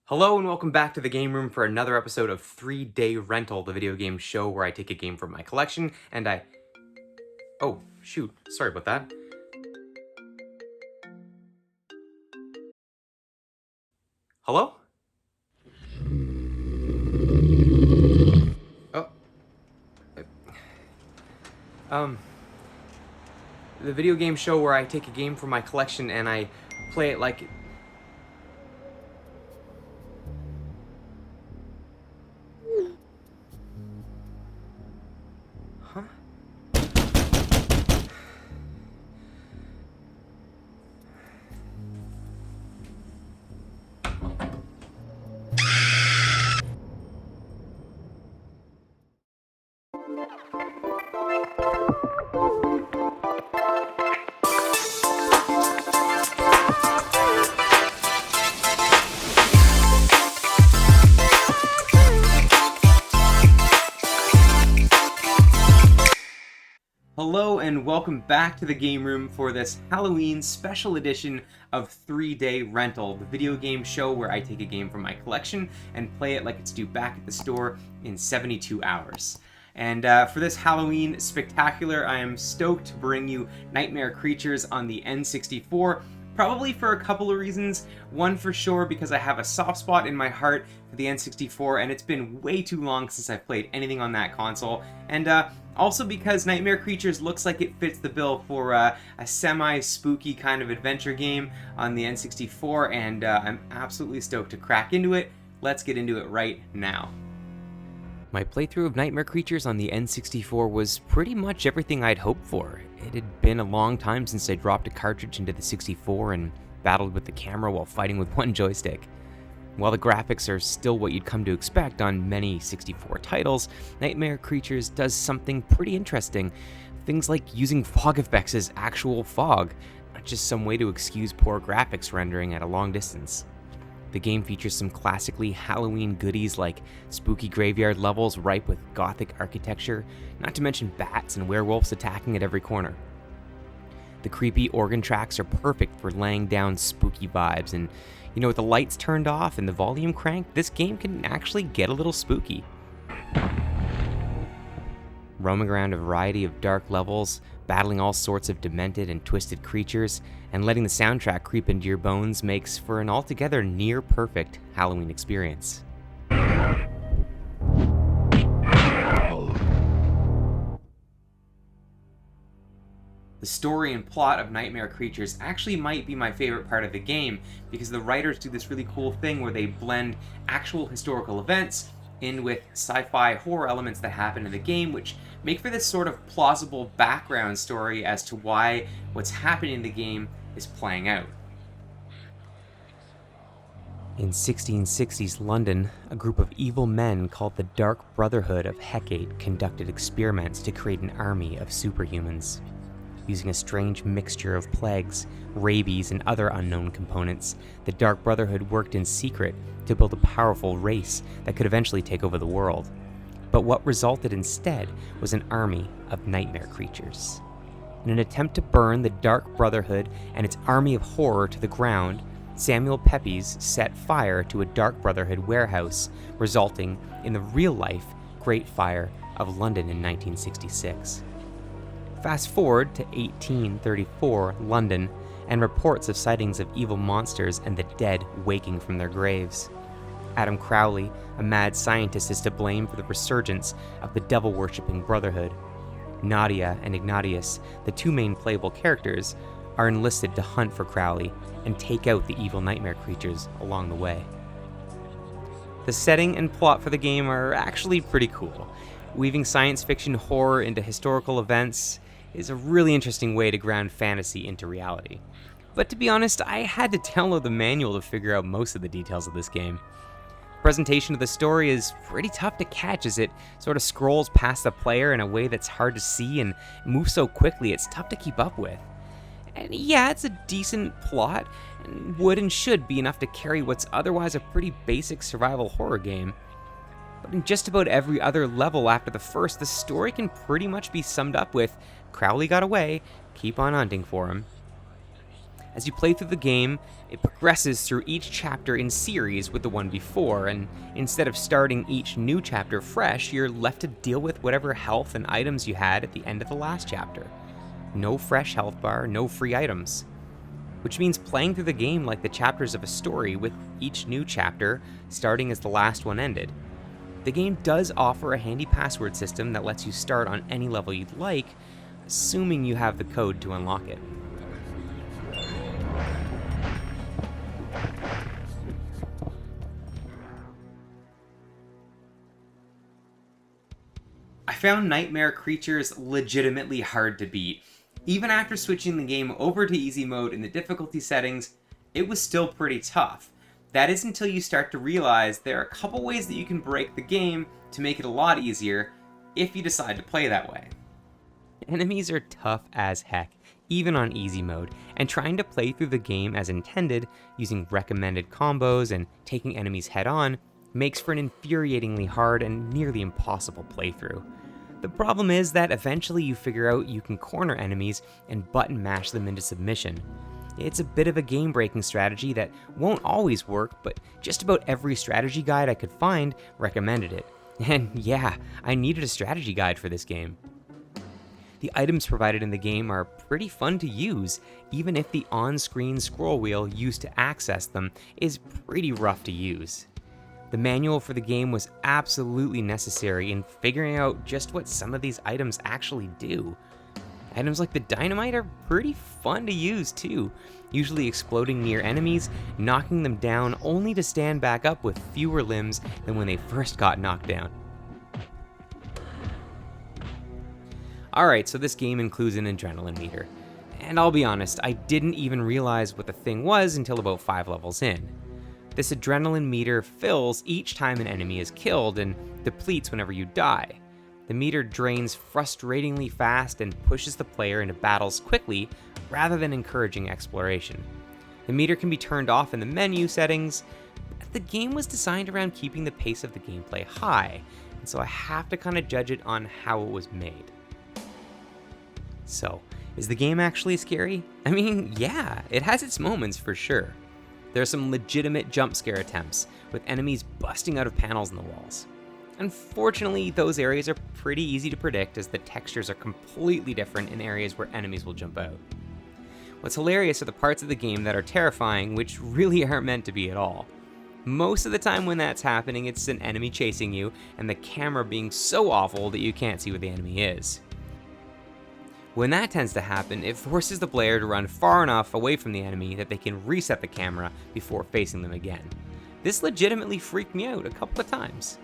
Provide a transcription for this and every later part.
Hello and welcome back to the Game Room for another episode of 3-Day Rental, the video game show where I take a game from my collection and I... Oh, shoot. Sorry about that. Hello? Oh. The video game show where I take a game from my collection and I play it like... Huh? Hello and welcome back to the Game Room for this Halloween special edition of 3-Day Rental, the video game show where I take a game from my collection and play it like it's due back at the store in 72 hours. And for this Halloween spectacular, I am stoked to bring you Nightmare Creatures on the N64, probably for a couple of reasons. One for sure because I have a soft spot in my heart for the N64 and it's been way too long since I've played anything on that console. And also because Nightmare Creatures looks like it fits the bill for a semi-spooky kind of adventure game on the N64, and I'm absolutely stoked to crack into it. Let's get into it right now. My playthrough of Nightmare Creatures on the N64 was pretty much everything I'd hoped for. It had been a long time since I dropped a cartridge into the 64 and battled with the camera while fighting with one joystick. While the graphics are still what you'd come to expect on many 64 titles, Nightmare Creatures does something pretty interesting. Things like using fog effects as actual fog, not just some way to excuse poor graphics rendering at a long distance. The game features some classically Halloween goodies like spooky graveyard levels ripe with gothic architecture, not to mention bats and werewolves attacking at every corner. The creepy organ tracks are perfect for laying down spooky vibes, and with the lights turned off and the volume cranked, this game can actually get a little spooky. Roaming around a variety of dark levels, battling all sorts of demented and twisted creatures, and letting the soundtrack creep into your bones makes for an altogether near-perfect Halloween experience. The story and plot of Nightmare Creatures actually might be my favorite part of the game, because the writers do this really cool thing where they blend actual historical events in with sci-fi horror elements that happen in the game, which make for this sort of plausible background story as to why what's happening in the game is playing out. In 1660s London, a group of evil men called the Dark Brotherhood of Hecate conducted experiments to create an army of superhumans. Using a strange mixture of plagues, rabies, and other unknown components, the Dark Brotherhood worked in secret to build a powerful race that could eventually take over the world. But what resulted instead was an army of nightmare creatures. In an attempt to burn the Dark Brotherhood and its army of horror to the ground, Samuel Pepys set fire to a Dark Brotherhood warehouse, resulting in the real-life Great Fire of London in 1966. Fast forward to 1834 London, and reports of sightings of evil monsters and the dead waking from their graves. Adam Crowley, a mad scientist, is to blame for the resurgence of the devil-worshipping Brotherhood. Nadia and Ignatius, the two main playable characters, are enlisted to hunt for Crowley and take out the evil nightmare creatures along the way. The setting and plot for the game are actually pretty cool. Weaving science fiction horror into historical events is a really interesting way to ground fantasy into reality. But to be honest, I had to download the manual to figure out most of the details of this game. The presentation of the story is pretty tough to catch as it sort of scrolls past the player in a way that's hard to see and moves so quickly it's tough to keep up with. And yeah, it's a decent plot, and would and should be enough to carry what's otherwise a pretty basic survival horror game. But in just about every other level after the first, the story can pretty much be summed up with Crowley got away, keep on hunting for him. As you play through the game, it progresses through each chapter in series with the one before, and instead of starting each new chapter fresh, you're left to deal with whatever health and items you had at the end of the last chapter. No fresh health bar, no free items. Which means playing through the game like the chapters of a story, with each new chapter starting as the last one ended. The game does offer a handy password system that lets you start on any level you'd like, assuming you have the code to unlock it. I found nightmare creatures legitimately hard to beat. Even after switching the game over to easy mode in the difficulty settings, it was still pretty tough. That is until you start to realize there are a couple ways that you can break the game to make it a lot easier if you decide to play that way. Enemies are tough as heck, even on easy mode, and trying to play through the game as intended, using recommended combos and taking enemies head on, makes for an infuriatingly hard and nearly impossible playthrough. The problem is that eventually you figure out you can corner enemies and button mash them into submission. It's a bit of a game-breaking strategy that won't always work, but just about every strategy guide I could find recommended it. And yeah, I needed a strategy guide for this game. The items provided in the game are pretty fun to use, even if the on-screen scroll wheel used to access them is pretty rough to use. The manual for the game was absolutely necessary in figuring out just what some of these items actually do. Items like the dynamite are pretty fun to use too, usually exploding near enemies, knocking them down only to stand back up with fewer limbs than when they first got knocked down. Alright, so this game includes an adrenaline meter. And I'll be honest, I didn't even realize what the thing was until about 5 levels in. This adrenaline meter fills each time an enemy is killed and depletes whenever you die. The meter drains frustratingly fast and pushes the player into battles quickly rather than encouraging exploration. The meter can be turned off in the menu settings, but the game was designed around keeping the pace of the gameplay high, and so I have to kind of judge it on how it was made. So, is the game actually scary? I mean, yeah, it has its moments for sure. There are some legitimate jump scare attempts, with enemies busting out of panels in the walls. Unfortunately, those areas are pretty easy to predict as the textures are completely different in areas where enemies will jump out. What's hilarious are the parts of the game that are terrifying, which really aren't meant to be at all. Most of the time when that's happening, it's an enemy chasing you, and the camera being so awful that you can't see where the enemy is. When that tends to happen, it forces the player to run far enough away from the enemy that they can reset the camera before facing them again. This legitimately freaked me out a couple of times.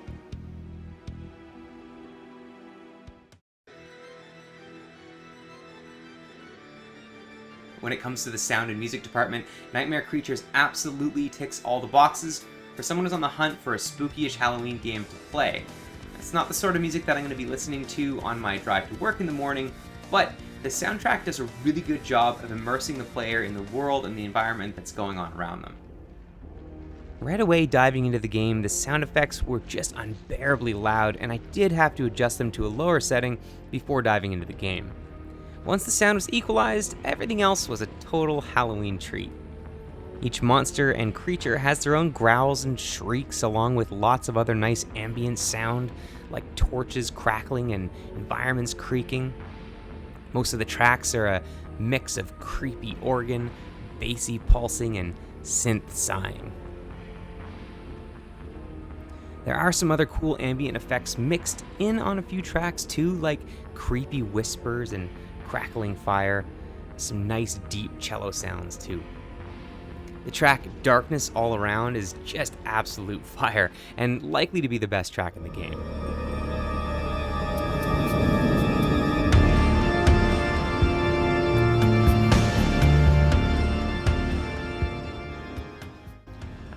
When it comes to the sound and music department, Nightmare Creatures absolutely ticks all the boxes for someone who's on the hunt for a spooky-ish Halloween game to play. It's not the sort of music that I'm going to be listening to on my drive to work in the morning, but the soundtrack does a really good job of immersing the player in the world and the environment that's going on around them. Right away diving into the game, the sound effects were just unbearably loud, and I did have to adjust them to a lower setting before diving into the game. Once the sound was equalized, everything else was a total Halloween treat. Each monster and creature has their own growls and shrieks, along with lots of other nice ambient sound, like torches crackling and environments creaking. Most of the tracks are a mix of creepy organ, bassy pulsing, and synth sighing. There are some other cool ambient effects mixed in on a few tracks too, like creepy whispers and crackling fire, some nice deep cello sounds too. The track Darkness All Around is just absolute fire, and likely to be the best track in the game.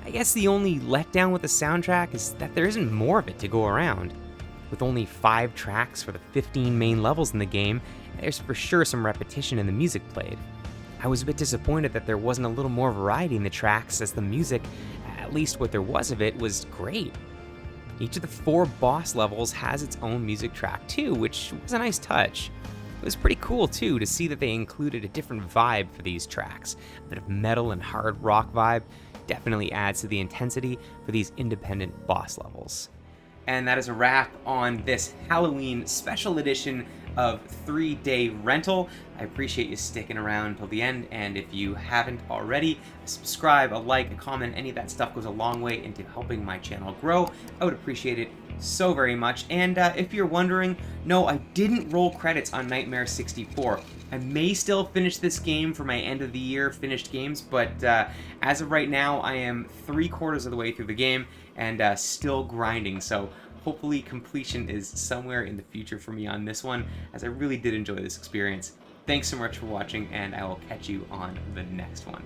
I guess the only letdown with the soundtrack is that there isn't more of it to go around. With only 5 tracks for the 15 main levels in the game, there's for sure some repetition in the music played. I was a bit disappointed that there wasn't a little more variety in the tracks, as the music, at least what there was of it, was great. Each of the 4 boss levels has its own music track too, which was a nice touch. It was pretty cool too to see that they included a different vibe for these tracks. A bit of metal and hard rock vibe definitely adds to the intensity for these independent boss levels. And that is a wrap on this Halloween special edition of 3-Day Rental. I appreciate you sticking around until the end, and if you haven't already, subscribe, a like, a comment, any of that stuff goes a long way into helping my channel grow. I would appreciate it so very much. And if you're wondering, no, I didn't roll credits on Nightmare 64. I may still finish this game for my end of the year finished games, but as of right now, I am 3/4 of the way through the game and still grinding, so hopefully completion is somewhere in the future for me on this one, as I really did enjoy this experience. Thanks so much for watching, and I will catch you on the next one.